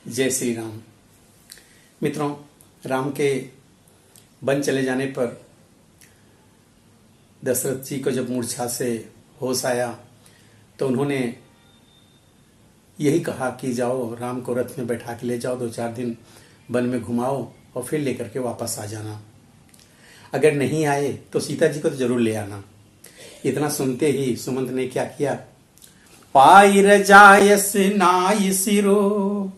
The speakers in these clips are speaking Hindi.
जय श्री राम। मित्रों, राम के वन चले जाने पर दशरथ जी को जब मूर्छा से होश आया तो उन्होंने यही कहा कि जाओ राम को रथ में बैठा के ले जाओ, 2-4 दिन वन में घुमाओ और फिर लेकर के वापस आ जाना। अगर नहीं आए तो सीता जी को तो जरूर ले आना। इतना सुनते ही सुमंत ने क्या किया, पाई जायस नाई सिरो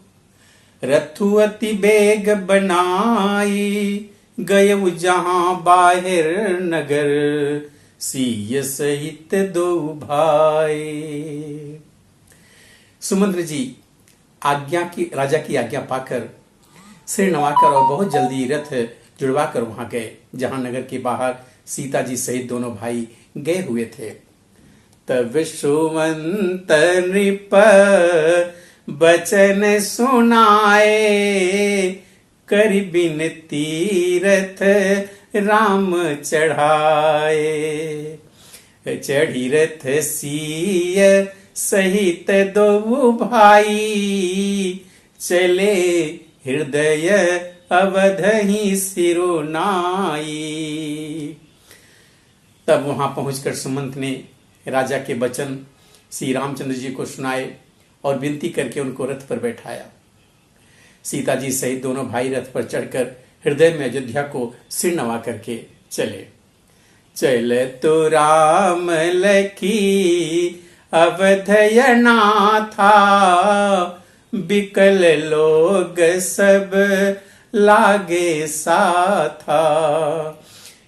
रथु अति बेग बनाई, गयउ जहां बाहिर नगर सीय सहित दो भाई। सुमंत्र जी राजा की आज्ञा पाकर सिर नवाकर और बहुत जल्दी रथ जुड़वाकर वहां गए जहां नगर के बाहर सीता जी सहित दोनों भाई गए हुए थे। तब सुमंत नृप बचन सुनाए, कर बिनती रथ राम चढ़ाए। चढ़ी रथ सीय सहित दो भाई, चले हृदय अवधहि सिरोनाई। तब वहां पहुंचकर सुमंत ने राजा के वचन श्री रामचंद्र जी को सुनाए और विनती करके उनको रथ पर बैठाया। सीता जी सहित दोनों भाई रथ पर चढ़कर हृदय में अयोध्या को सिर नवा करके चले। चल तो राम लखी अवधय नाथा, बिकल लोग सब लागे साथा।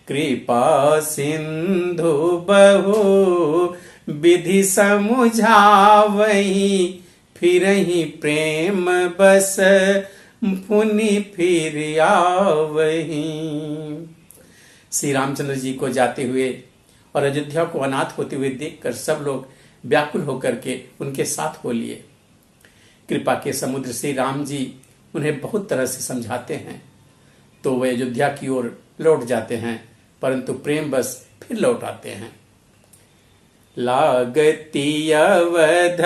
कृपा सिंधु बहु विधि समुझावही, फिरहि प्रेम बस पुनि फिर आवही। श्री रामचंद्र जी को जाते हुए और अयोध्या को अनाथ होते हुए देखकर सब लोग व्याकुल होकर के उनके साथ हो लिए। कृपा के समुद्र श्री राम जी उन्हें बहुत तरह से समझाते हैं तो वे अयोध्या की ओर लौट जाते हैं, परंतु प्रेम बस फिर लौट आते हैं। लागती अवध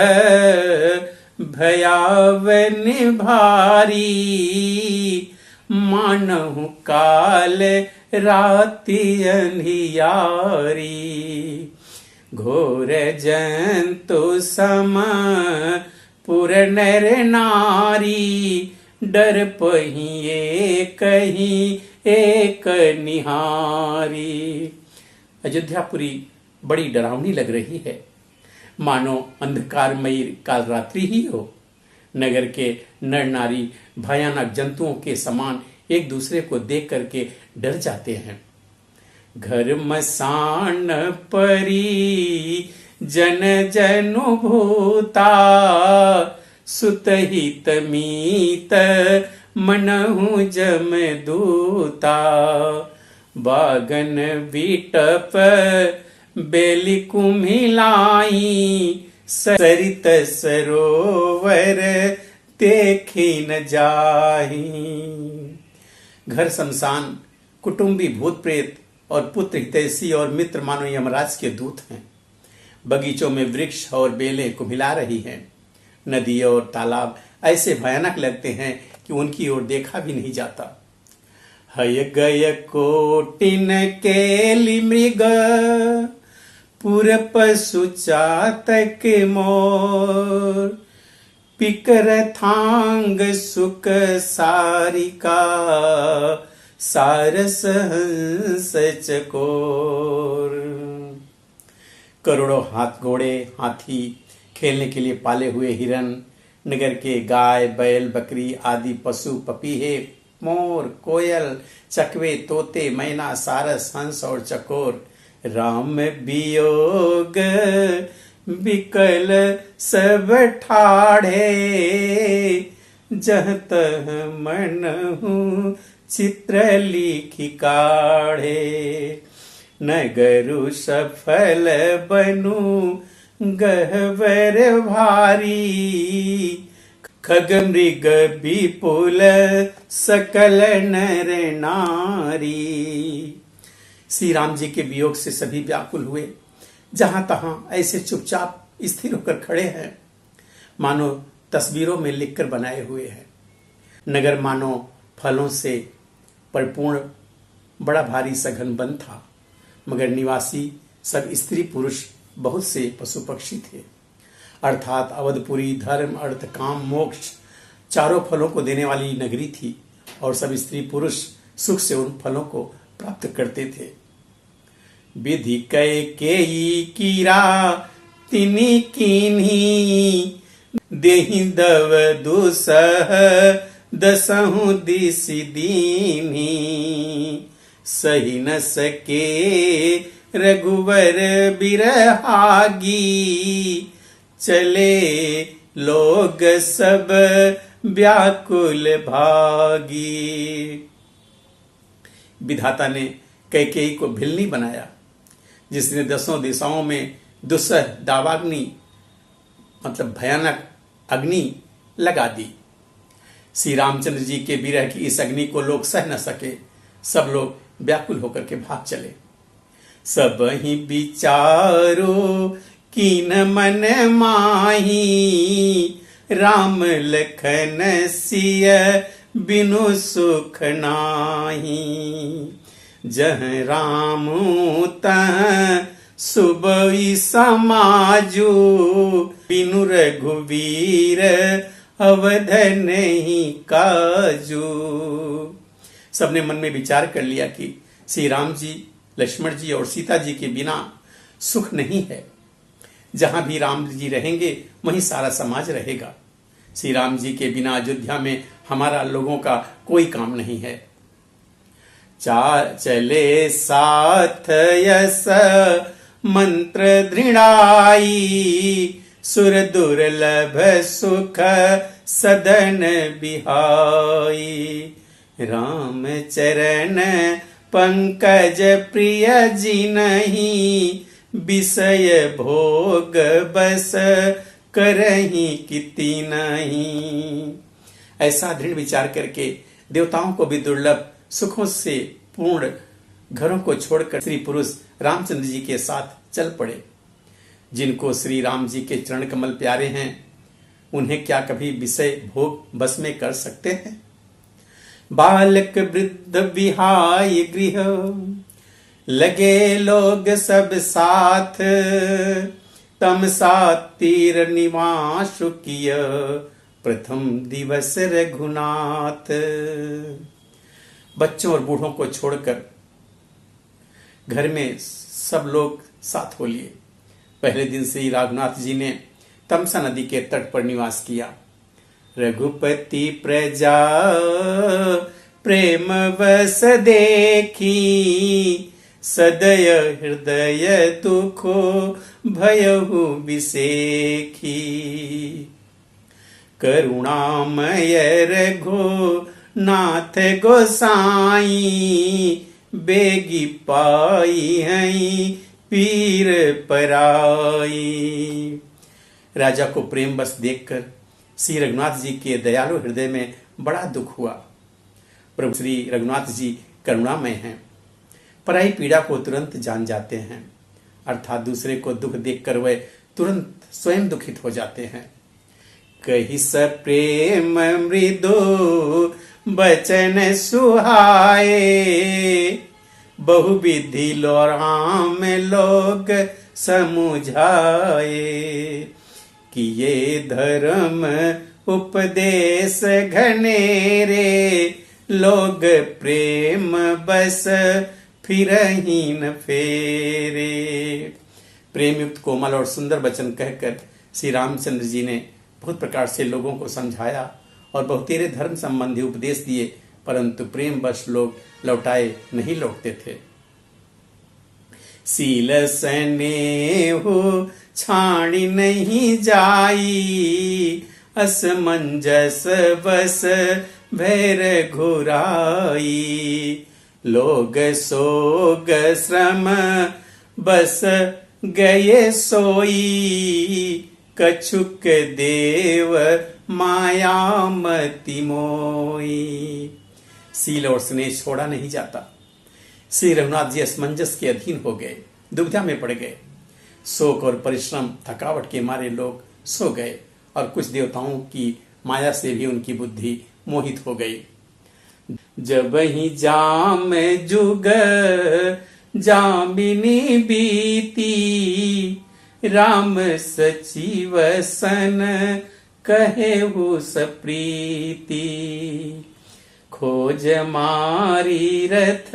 भयावन भारी, मानहु काल राति अंधियारी। घोर जंतु सम पुर नर नारी, डर पहिए कहीं एक निहारी। अयोध्यापुरी बड़ी डरावनी लग रही है, मानो अंधकारमयी काल रात्रि ही हो। नगर के नर नारी भयानक जंतुओं के समान एक दूसरे को देख करके डर जाते हैं। घर मसान परी जन जनु भूता, सुतहित मीत मनहु जम दूता। बागन बिटप बेली कुम्हिलाई, सरित सरोवर देखी न जाही। घर शमशान, कुटुंबी भूत प्रेत और पुत्र हितैषी और मित्र मानो यमराज के दूत हैं। बगीचों में वृक्ष और बेलें कुम्हिला रही हैं। नदी और तालाब ऐसे भयानक लगते हैं कि उनकी ओर देखा भी नहीं जाता। हय गय कोटिन केली मृग, पुर पशु चातक मोर। पिकर थांग सुक सारिका, सारस हंस चकोर। करोड़ों घोड़े हाथी, खेलने के लिए पाले हुए हिरन, नगर के गाय बैल बकरी आदि पशु, पपीहे मोर कोयल चकवे तोते मैना सारस हंस और चकोर। राम वियोग बिकल सब ठाढ़े, जह तह मनहु चित्र लिखि काढ़े। नगरु सफल बनु गहवर भारी, खग मृग विपुल सकल नर नारी। श्री राम जी के वियोग से सभी व्याकुल हुए। जहां तहां ऐसे चुपचाप स्थिर होकर खड़े हैं मानो तस्वीरों में लिखकर बनाए हुए हैं। नगर मानो फलों से परिपूर्ण बड़ा भारी सघन वन था, मगर निवासी सब स्त्री पुरुष बहुत से पशु पक्षी थे। अर्थात अवधपुरी धर्म अर्थ काम मोक्ष चारों फलों को देने वाली नगरी थी और सब स्त्री पुरुष सुख से उन फलों को प्राप्त करते थे। विधि कैकेयी कीरा तिनि कीन्ही देहि दव दुसह दसहु दिस दीन्ही सही न सके रघुवर बिरहागी चले लोग सब व्याकुल भागी। विधाता ने कैकेयी को भिलनी बनाया, जिसने 10 दिशाओं में दुस्सह दावाग्नि मतलब भयानक अग्नि लगा दी। श्री रामचंद्र जी के विरह की इस अग्नि को लोग सह न सके, सब लोग व्याकुल होकर के भाग चले। सब ही विचारो कीन मन माही राम लखन सिय बिनु सुख नाही जहाँ राम तहाँ सुबई समाजू बिनु रघुवीर अवध नहीं काजू। सबने मन में विचार कर लिया कि श्री राम जी, लक्ष्मण जी और सीता जी के बिना सुख नहीं है। जहां भी राम जी रहेंगे वहीं सारा समाज रहेगा। श्री राम जी के बिना अयोध्या में हमारा लोगों का कोई काम नहीं है। चार चले साथ यस मंत्र दृढ़ाई सुर दुर्लभ सुख सदन बिहाई राम चरण पंकज प्रिय जिनहि विषय भोग बस करही किति नहीं। ऐसा दृढ़ विचार करके देवताओं को भी दुर्लभ सुखों से पूर्ण घरों को छोड़कर श्री पुरुष रामचंद्र जी के साथ चल पड़े। जिनको श्री राम जी के चरण कमल प्यारे हैं, उन्हें क्या कभी विषय भोग बस में कर सकते हैं। बालक वृद्ध विहाय गृह लगे लोग सब साथ तम साथ तीर निवास किय प्रथम दिवस रघुनाथ। बच्चों और बूढ़ों को छोड़कर घर में सब लोग साथ हो लिए। पहले दिन से ही रघुनाथ जी ने तमसा नदी के तट पर निवास किया। रघुपति प्रजा प्रेम बस देखी सदय हृदय दुखो भयहु विसेखी करुणामय रघु नाथ गोसाई बेगी पाई हई पीर पराई। राजा को प्रेम बस देखकर श्री रघुनाथ जी के दयालु हृदय में बड़ा दुख हुआ। प्रभु श्री रघुनाथ जी करुणामय हैं, पराई पीड़ा को तुरंत जान जाते हैं, अर्थात दूसरे को दुख देखकर वह तुरंत स्वयं दुखित हो जाते हैं। कही स प्रेम मृदु बचन सुहाए बहुविधि लो राम लोग समुझाए किए धर्म उपदेश घनेरे लोग प्रेम बस फिरहि न फेरे। प्रेम युक्त कोमल और सुंदर वचन कहकर श्री रामचंद्र जी ने बहुत प्रकार से लोगों को समझाया और बहुतेरे धर्म संबंधी उपदेश दिए, परंतु प्रेम बस लोग लौटाए नहीं लौटते थे। सील स्नेहु छाणी नहीं जाई असमंजस बस भैर घुराई लोग सोग श्रम बस गए सोई कछुक देव मायामति मोई। सील और स्नेह छोड़ा नहीं जाता। श्री रघुनाथ जी असमंजस के अधीन हो गए, दुविधा में पड़ गए। शोक और परिश्रम थकावट के मारे लोग सो गए और कुछ देवताओं की माया से भी उनकी बुद्धि मोहित हो गई। जब ही जाम जुग जामिनी बीती, राम सचिव सन कहेहु सप्रीति। खोज मारी रथ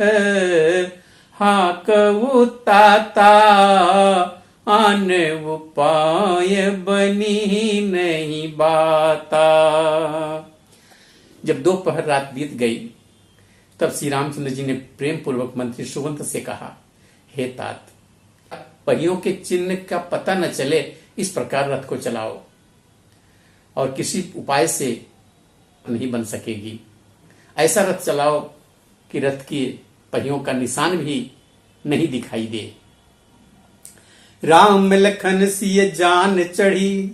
हाकऊ ताता, आन उपाय बनी नहीं बाता। जब दोपहर रात बीत गई तब श्री रामचंद्र जी ने प्रेम पूर्वक मंत्री सुवंत से कहा, हे तात, पहियों के चिन्ह का पता न चले इस प्रकार रथ को चलाओ, और किसी उपाय से नहीं बन सकेगी। ऐसा रथ चलाओ कि रथ के पहियों का निशान भी नहीं दिखाई दे। राम लखन सिय जान चढ़ी,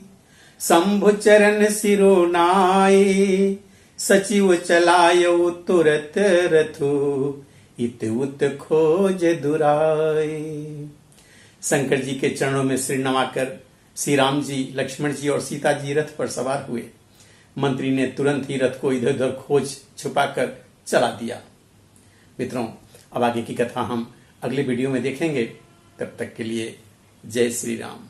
शंभु चरण सिरोनाए। सचिव चलायो तुरत रथु, इत उत खोज दुराए। शंकर जी के चरणों में सिर नवाकर श्री राम जी, लक्ष्मण जी और सीता जी रथ पर सवार हुए। मंत्री ने तुरंत ही रथ को इधर उधर खोज छुपाकर चला दिया। मित्रों, अब आगे की कथा हम अगले वीडियो में देखेंगे। तब तक के लिए जय श्री राम।